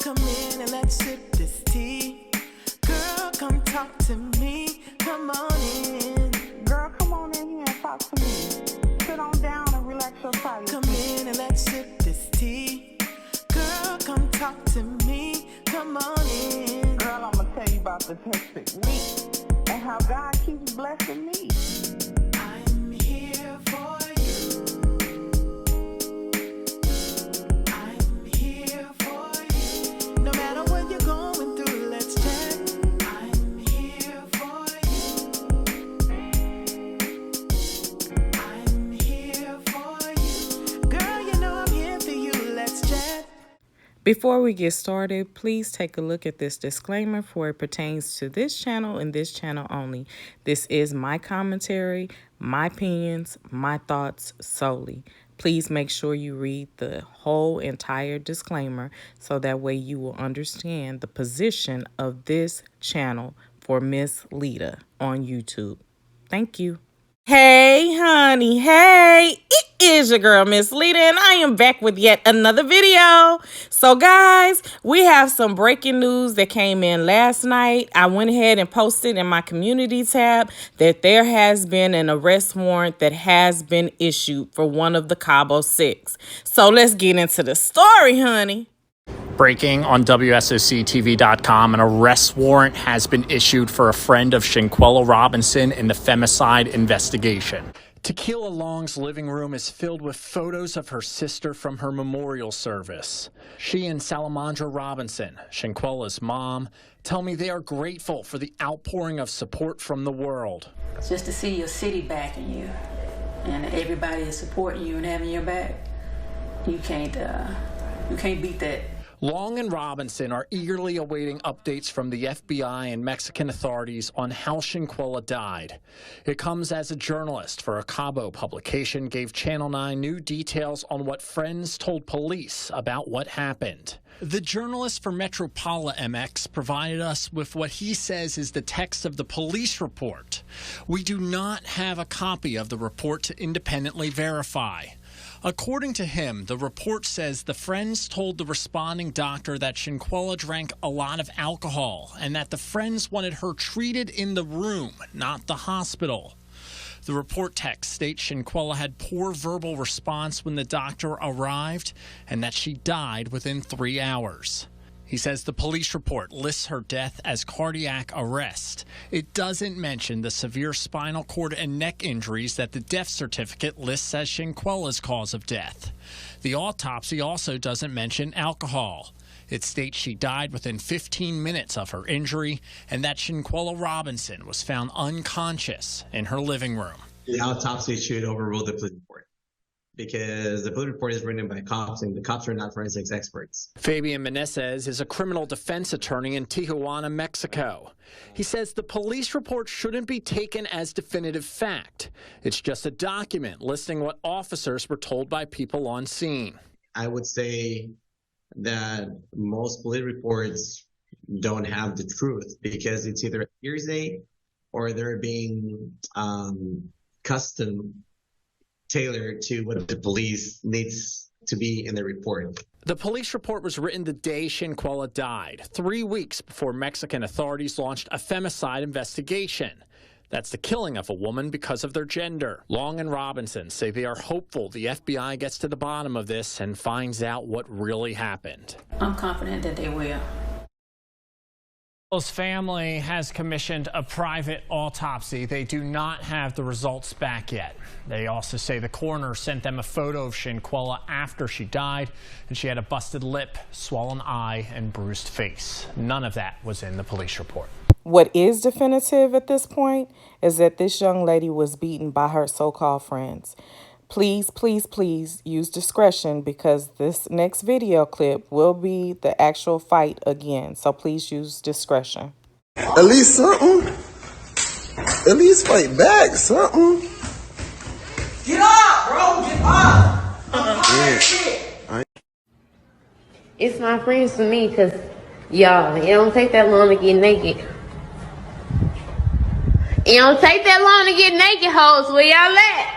Come in and let's sip this tea. Girl, come talk to me. Come on in. Girl, come on in here and talk to me. Sit on down and relax your body. Come in and let's sip this tea. Girl, come talk to me. Come on in. Girl, I'm gonna tell you about the perfect week and how God keeps blessing me. I'm here for you. I'm here for you. No matter what you're going through, let's chat. I'm here for you. I'm here for you. Girl, you know I'm here for you. Let's chat. Before we get started, please take a look at this disclaimer for it pertains to this channel and this channel only. This is my commentary, my opinions, my thoughts solely. Please make sure you read the whole entire disclaimer so that way you will understand the position of this channel for Miss Leda on YouTube. Thank you. Hey, honey. Hey, it is your girl, Miss Leda, and I am back with yet another video. So, guys, we have some breaking news that came in last night. I went ahead and posted in my community tab that there has been an arrest warrant that has been issued for one of the Cabo 6. So, let's get into the story, honey. Breaking on WSOCTV.com, an arrest warrant has been issued for a friend of Shinquella Robinson in the femicide investigation. Tequila Long's living room is filled with photos of her sister from her memorial service. She and Salamandra Robinson, Shinquella's mom, tell me they are grateful for the outpouring of support from the world. Just to see your city backing you and everybody is supporting you and having your back, you can't beat that. Long and Robinson are eagerly awaiting updates from the FBI and Mexican authorities on how Shinquella died. It comes as a journalist for a Cabo publication gave Channel 9 new details on what friends told police about what happened. The journalist for Metropala MX provided us with what he says is the text of the police report. We do not have a copy of the report to independently verify. According to him, the report says the friends told the responding doctor that Shinquella drank a lot of alcohol and that the friends wanted her treated in the room, not the hospital. The report text states Shinquella had poor verbal response when the doctor arrived and that she died within 3 hours. He says the police report lists her death as cardiac arrest. It doesn't mention the severe spinal cord and neck injuries that the death certificate lists as Shinquella's cause of death. The autopsy also doesn't mention alcohol. It states she died within 15 minutes of her injury and that Shinquella Robinson was found unconscious in her living room. The autopsy should overrule the police report because the police report is written by cops and the cops are not forensics experts. Fabian Meneses is a criminal defense attorney in Tijuana, Mexico. He says the police report shouldn't be taken as definitive fact. It's just a document listing what officers were told by people on scene. I would say that most police reports don't have the truth because it's either hearsay or they're being custom tailored to what the police needs to be in the report. The police report was written the day Shinquella died, 3 weeks before Mexican authorities launched a femicide investigation. That's the killing of a woman because of their gender. Long and Robinson say they are hopeful the FBI gets to the bottom of this and finds out what really happened. I'm confident that they will. Shinquella's family has commissioned a private autopsy. They do not have the results back yet. They also say the coroner sent them a photo of Shinquella after she died, and she had a busted lip, swollen eye, and bruised face. None of that was in the police report. What is definitive at this point is that this young lady was beaten by her so-called friends. Please, please, please use discretion because this next video clip will be the actual fight again. So please use discretion. At least something. At least fight back, something. Get up, bro. Get up. Yeah. It's my friends to me because, y'all, it don't take that long to get naked. It don't take that long to get naked, hoes. Where y'all at?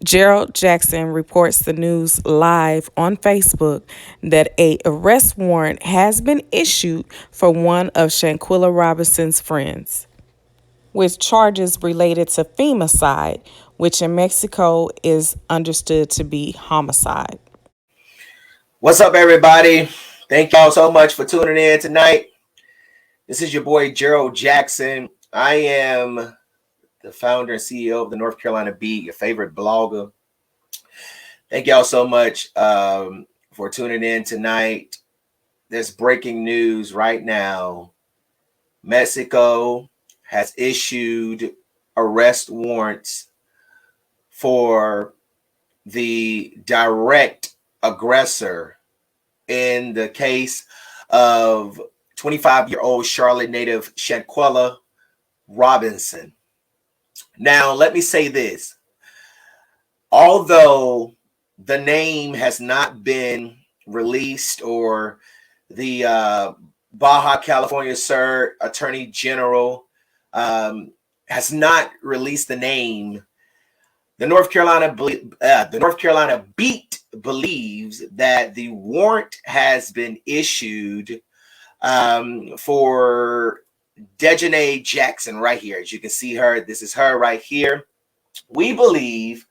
Gerald Jackson reports the news live on Facebook that a arrest warrant has been issued for one of Shanquella Robinson's friends, with charges related to femicide, which in Mexico is understood to be homicide. What's up, everybody? Thank y'all so much for tuning in tonight. This is your boy, Gerald Jackson. I am the founder and CEO of the North Carolina Beat, your favorite blogger. Thank y'all so much for tuning in tonight. There's breaking news right now. Mexico has issued arrest warrants for the direct aggressor in the case of 25-year-old Charlotte native Shanquella Robinson. Now, let me say this. Although the name has not been released, or the Baja California Sur Attorney General has not released the name, the North Carolina Beat believes that the warrant has been issued for Dejanay Jackson right here. As you can see her, this is her right here. We believe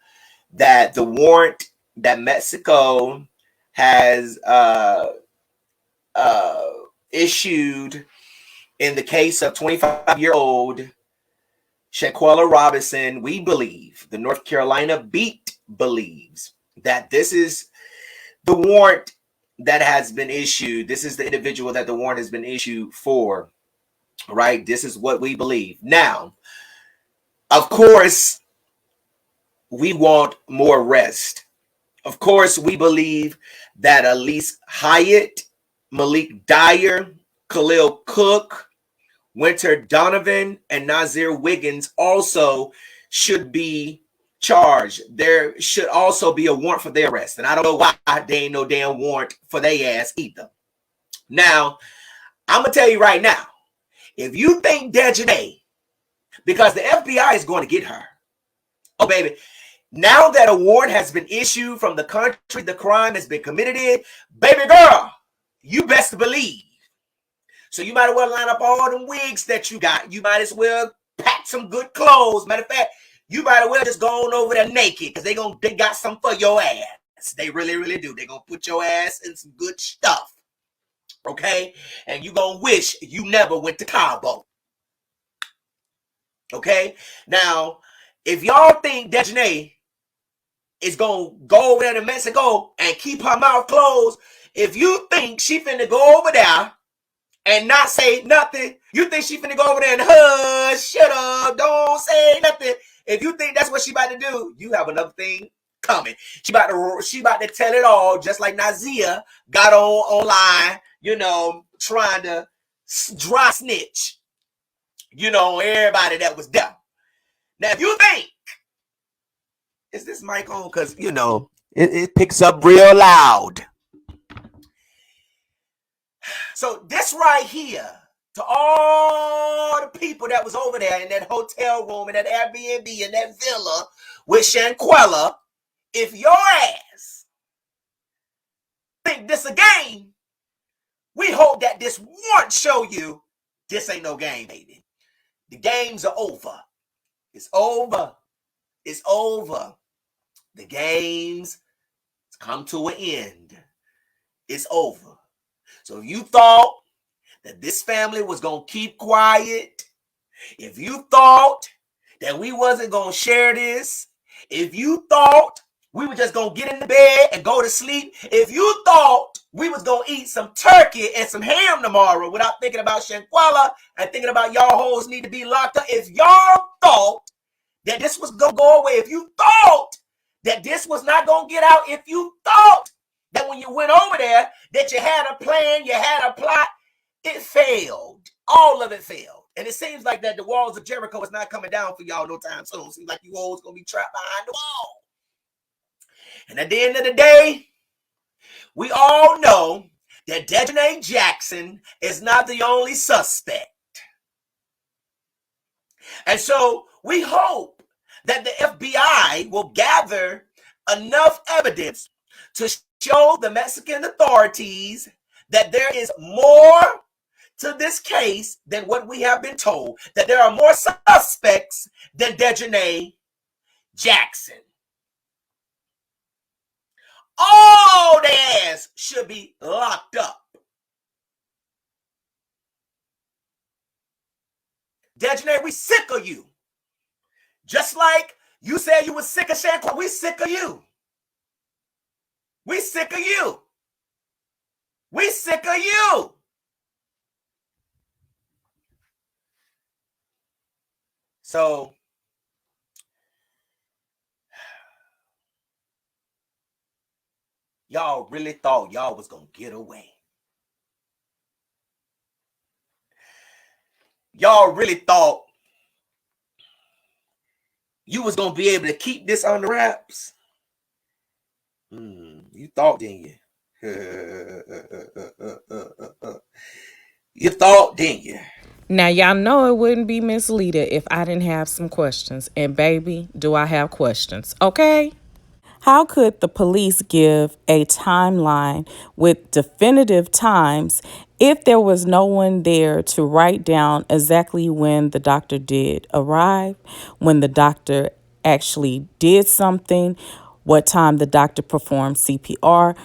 that the warrant that Mexico has issued in the case of 25-year-old Shanquella Robinson, we believe, the North Carolina Beat believes, that this is the warrant that has been issued. This is the individual that the warrant has been issued for, right? This is what we believe. Now, of course, we want more arrest. Of course, we believe that Elise Hyatt, Malik Dyer, Khalil Cook, Winter Donovan, and Nazir Wiggins also should be charged. There should also be a warrant for their arrest. And I don't know why there ain't no damn warrant for their ass either. Now, I'm going to tell you right now, if you think Dejanay, because the FBI is going to get her. Oh, baby. Now that a warrant has been issued from the country the crime has been committed in, baby girl, you best believe. So you might as well line up all them wigs that you got. You might as well pack some good clothes. Matter of fact, you might as well just go on over there naked, because they got some for your ass. They really, really do. They're going to put your ass in some good stuff. Okay? And you're going to wish you never went to Cabo. Okay? Now, if y'all think Dejanay is going to go over there to Mexico and keep her mouth closed, if you think she finna go over there and not say nothing, you think she finna go over there and hush, shut up, don't say nothing. If you think that's what she about to do, you have another thing coming. She about to tell it all, just like Nazia got online, trying to dry snitch, everybody that was there. Now, if you think, is this mic on? Because, it picks up real loud. So this right here, to all the people that was over there in that hotel room, in that Airbnb, in that villa with Shanquella, if your ass think this a game, we hope that this warrant show you this ain't no game, baby. The games are over. It's over. It's over. The games come to an end. It's over. So if you thought that this family was going to keep quiet, if you thought that we wasn't going to share this, if you thought we were just going to get in the bed and go to sleep, if you thought we was going to eat some turkey and some ham tomorrow without thinking about Shanquella and thinking about y'all hoes need to be locked up, if y'all thought that this was going to go away, if you thought that this was not going to get out, if you thought that when you went over there that you had a plan, you had a plot, it failed. All of it failed. And it seems like that the walls of Jericho is not coming down for y'all no time soon. It seems like you always going to be trapped behind the wall. And at the end of the day, we all know that Dejanay Jackson is not the only suspect. And so we hope that the FBI will gather enough evidence to show the Mexican authorities that there is more to this case than what we have been told, that there are more suspects than Dejanay Jackson. All their ass should be locked up. Dejanay, we sick of you. Just like you said you were sick of Shanquella, we sick of you. We sick of you. We sick of you. So, y'all really thought y'all was going to get away. Y'all really thought you was going to be able to keep this on the wraps. You thought, didn't you? You thought, didn't you? Now, y'all know it wouldn't be Miss Leda if I didn't have some questions. And baby, do I have questions, okay? How could the police give a timeline with definitive times if there was no one there to write down exactly when the doctor did arrive, when the doctor actually did something, what time the doctor performed CPR?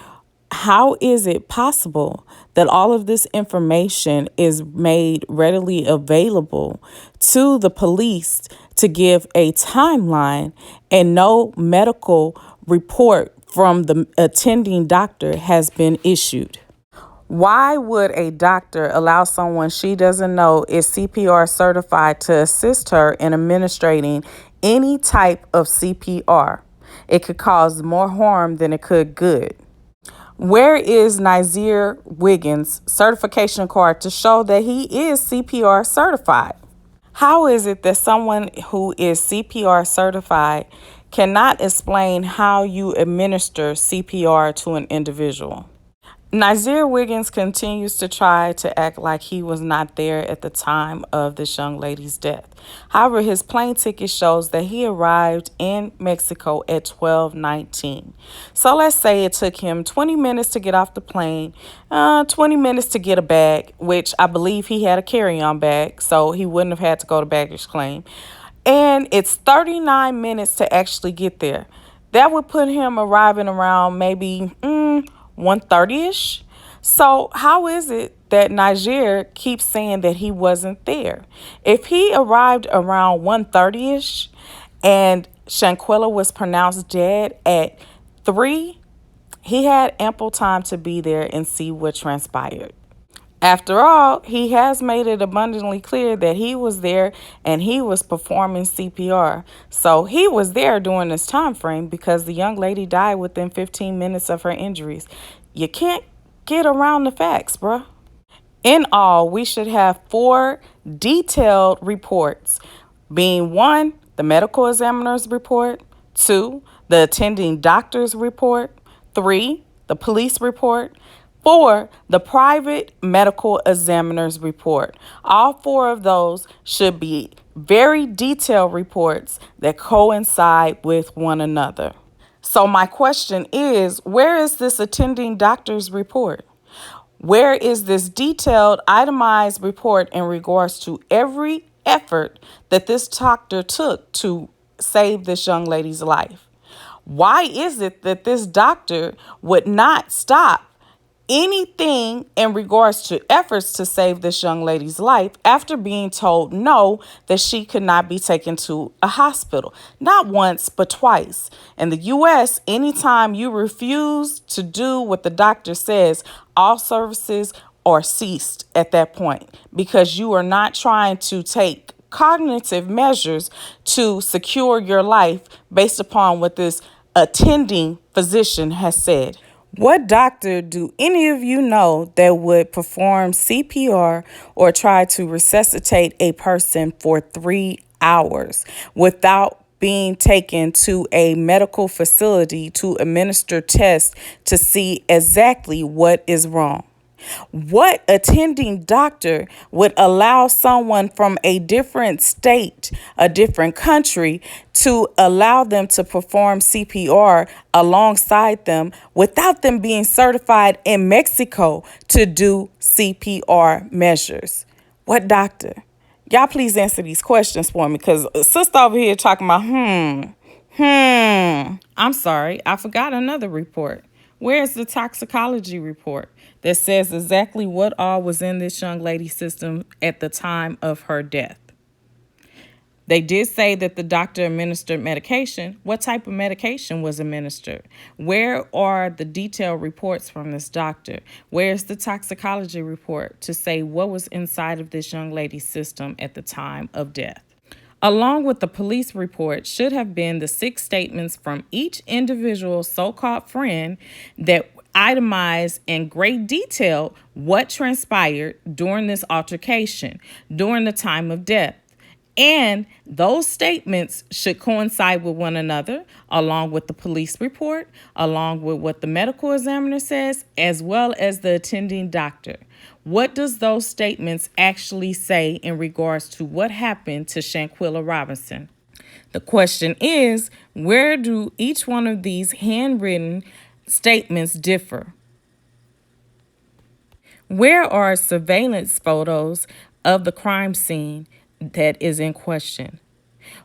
How is it possible that all of this information is made readily available to the police to give a timeline and no medical report from the attending doctor has been issued? Why would a doctor allow someone she doesn't know is CPR certified to assist her in administering any type of CPR? It could cause more harm than it could good. Where is Nazir Wiggins' certification card to show that he is CPR certified? How is it that someone who is CPR certified cannot explain how you administer CPR to an individual? Nazir Wiggins continues to try to act like he was not there at the time of this young lady's death. However, his plane ticket shows that he arrived in Mexico at 12:19. So let's say it took him 20 minutes to get off the plane, 20 minutes to get a bag, which I believe he had a carry-on bag, so he wouldn't have had to go to baggage claim. And it's 39 minutes to actually get there. That would put him arriving around maybe 1:30ish. So how is it that Niger keeps saying that he wasn't there? If he arrived around 1:30ish and Shanquella was pronounced dead at 3, he had ample time to be there and see what transpired. After all, he has made it abundantly clear that he was there and he was performing CPR. So he was there during this time frame because the young lady died within 15 minutes of her injuries. You can't get around the facts, bruh. In all, we should have 4 detailed reports, being 1, the medical examiner's report, 2, the attending doctor's report, 3, the police report, 4, the private medical examiner's report. All 4 of those should be very detailed reports that coincide with one another. So my question is, where is this attending doctor's report? Where is this detailed, itemized report in regards to every effort that this doctor took to save this young lady's life? Why is it that this doctor would not stop anything in regards to efforts to save this young lady's life after being told no, that she could not be taken to a hospital? Not once, but twice. In the U.S., anytime you refuse to do what the doctor says, all services are ceased at that point because you are not trying to take cognitive measures to secure your life based upon what this attending physician has said. What doctor do any of you know that would perform CPR or try to resuscitate a person for 3 hours without being taken to a medical facility to administer tests to see exactly what is wrong? What attending doctor would allow someone from a different state, a different country, to allow them to perform CPR alongside them without them being certified in Mexico to do CPR measures? What doctor? Y'all please answer these questions for me, because sister over here talking about, I'm sorry, I forgot another report. Where's the toxicology report that says exactly what all was in this young lady's system at the time of her death? They did say that the doctor administered medication. What type of medication was administered? Where are the detailed reports from this doctor? Where's the toxicology report to say what was inside of this young lady's system at the time of death? Along with the police report should have been the 6 statements from each individual so-called friend that itemize in great detail what transpired during this altercation, during the time of death. And those statements should coincide with one another, along with the police report, along with what the medical examiner says, as well as the attending doctor. What does those statements actually say in regards to what happened to Shanquella Robinson? The question is, where do each one of these handwritten statements differ? Where are surveillance photos of the crime scene that is in question?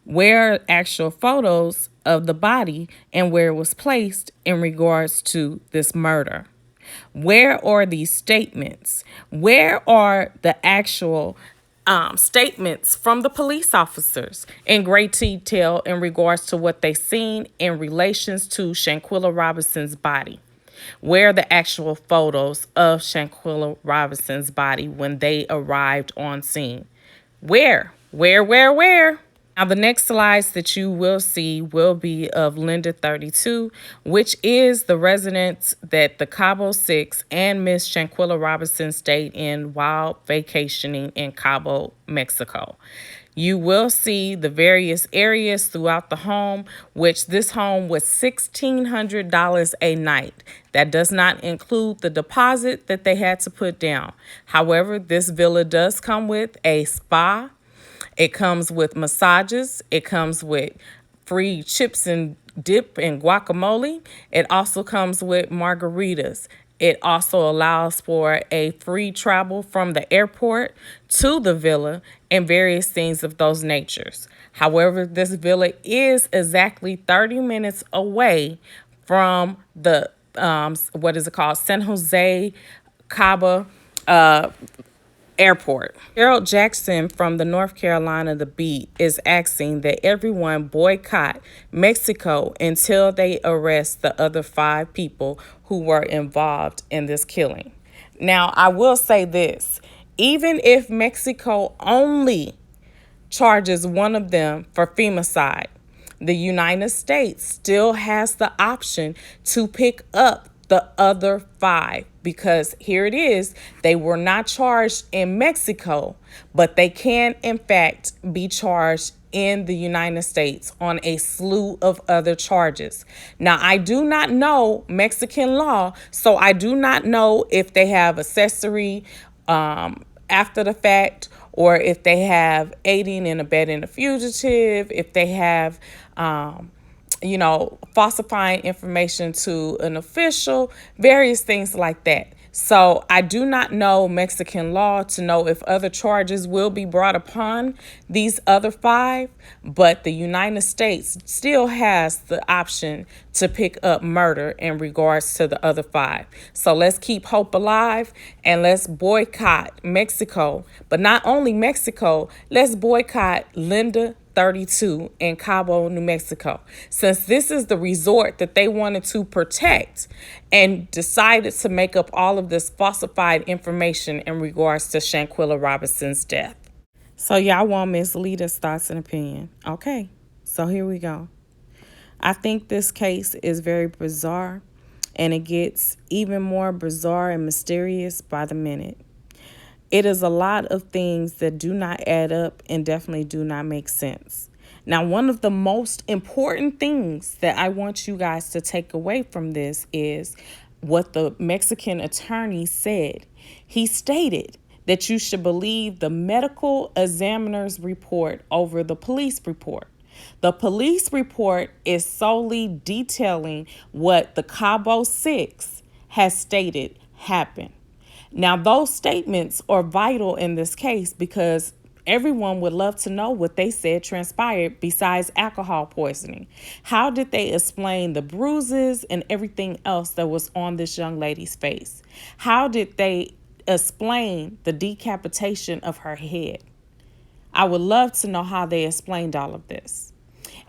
Where are actual photos of the body and where it was placed in regards to this murder? Where are these statements? Where are the actual statements from the police officers in great detail in regards to what they seen in relations to Shanquella Robinson's body? Where are the actual photos of Shanquella Robinson's body when they arrived on scene? Where? Now, the next slides that you will see will be of Lnda 32, which is the residence that the Cabo 6 and Miss Shanquella Robinson stayed in while vacationing in Cabo, Mexico. You will see the various areas throughout the home, which this home was $1,600 a night. That does not include the deposit that they had to put down. However, this villa does come with a spa. It comes with massages. It comes with free chips and dip and guacamole. It also comes with margaritas. It also allows for a free travel from the airport to the villa and various things of those natures. However, this villa is exactly 30 minutes away from the, San Jose Cabo Airport. Gerald Jackson from the North Carolina The Beat is asking that everyone boycott Mexico until they arrest the other 5 people who were involved in this killing. Now, I will say this, even if Mexico only charges one of them for femicide, the United States still has the option to pick up the other 5, because here it is, they were not charged in Mexico, but they can in fact be charged in the United States on a slew of other charges. Now, I do not know Mexican law, so I do not know if they have accessory after the fact, or if they have aiding and abetting a fugitive, if they have falsifying information to an official, various things like that. So I do not know Mexican law to know if other charges will be brought upon these other 5, but the United States still has the option to pick up murder in regards to the other 5. So let's keep hope alive and let's boycott Mexico. But not only Mexico, let's boycott Lnda 32 in Cabo, New Mexico, since this is the resort that they wanted to protect and decided to make up all of this falsified information in regards to Shanquella Robinson's death. So y'all want Miss Leda's thoughts and opinion. Okay, so here we go. I think this case is very bizarre, and it gets even more bizarre and mysterious by the minute. It is a lot of things that do not add up and definitely do not make sense. Now, one of the most important things that I want you guys to take away from this is what the Mexican attorney said. He stated that you should believe the medical examiner's report over the police report. The police report is solely detailing what the Cabo 6 has stated happened. Now, those statements are vital in this case because everyone would love to know what they said transpired besides alcohol poisoning. How did they explain the bruises and everything else that was on this young lady's face? How did they explain the decapitation of her head? I would love to know how they explained all of this.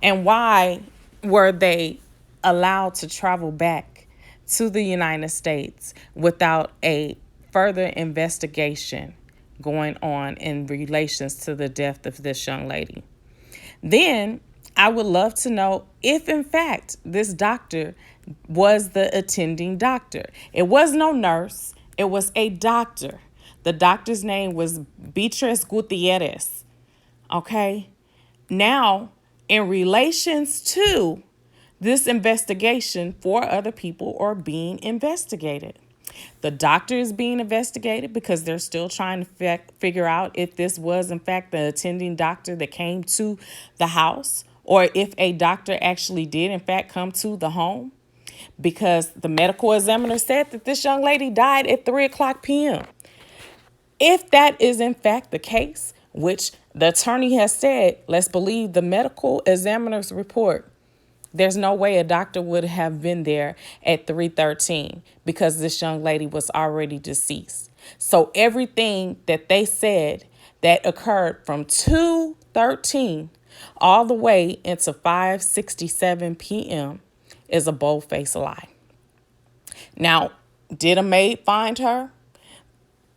And why were they allowed to travel back to the United States without a further investigation going on in relations to the death of this young lady? Then I would love to know if, in fact, this doctor was the attending doctor. It was no nurse. It was a doctor. The doctor's name was Beatriz Gutierrez. Okay? Now, in relations to this investigation, 4 other people are being investigated. The doctor is being investigated because they're still trying to figure out if this was, in fact, the attending doctor that came to the house, or if a doctor actually did, in fact, come to the home, because the medical examiner said that this young lady died at 3:00 p.m. If that is, in fact, the case, which the attorney has said, let's believe the medical examiner's report, there's no way a doctor would have been there at 3:13 because this young lady was already deceased. So everything that they said that occurred from 2:13 all the way into 5:67 p.m. is a bold-faced lie. Now, did a maid find her?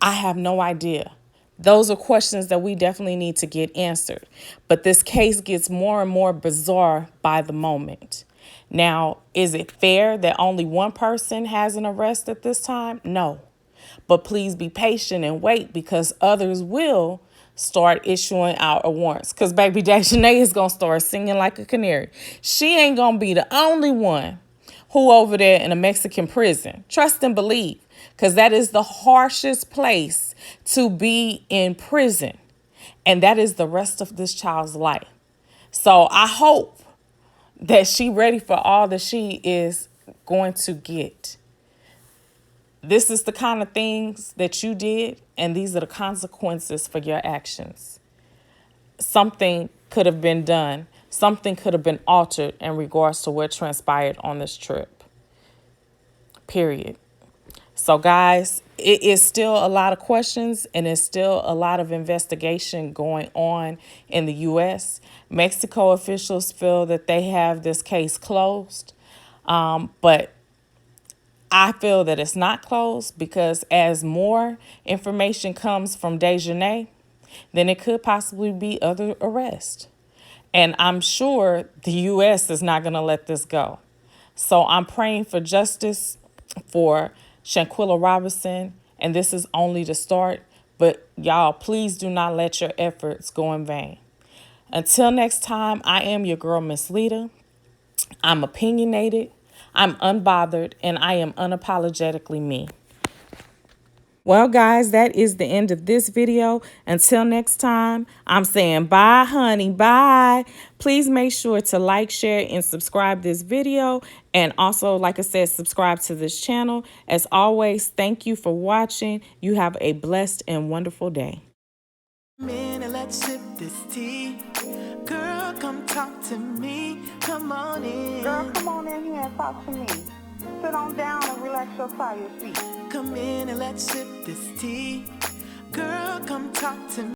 I have no idea. Those are questions that we definitely need to get answered. But this case gets more and more bizarre by the moment. Now, is it fair that only one person has an arrest at this time? No. But please be patient and wait, because others will start issuing out warrants. Because baby Dejanay is going to start singing like a canary. She ain't going to be the only one who over there in a Mexican prison. Trust and believe. Because that is the harshest place to be in prison. And that is the rest of this child's life. So I hope that she ready for all that she is going to get. This is the kind of things that you did, and these are the consequences for your actions. Something could have been done. Something could have been altered in regards to what transpired on this trip. Period. So guys, it is still a lot of questions, and it's still a lot of investigation going on in the U.S. Mexico officials feel that they have this case closed, but I feel that it's not closed, because as more information comes from Dejanay, then it could possibly be other arrests. And I'm sure the U.S. is not going to let this go. So I'm praying for justice for Shanquella Robinson, and this is only the start. But y'all, please do not let your efforts go in vain. Until next time, I am your girl, Miss Leda. I'm opinionated, I'm unbothered, and I am unapologetically me. Well, guys, that is the end of this video. Until next time, I'm saying bye, honey, bye. Please make sure to like, share, and subscribe this video. And also, like I said, subscribe to this channel. As always, thank you for watching. You have a blessed and wonderful day. Come in and let's sip this tea. Girl, come talk to me. Come on in. Girl, come on in here and talk to me. Sit on down and relax your tired feet. Come in and let's sip this tea. Girl, come talk to me.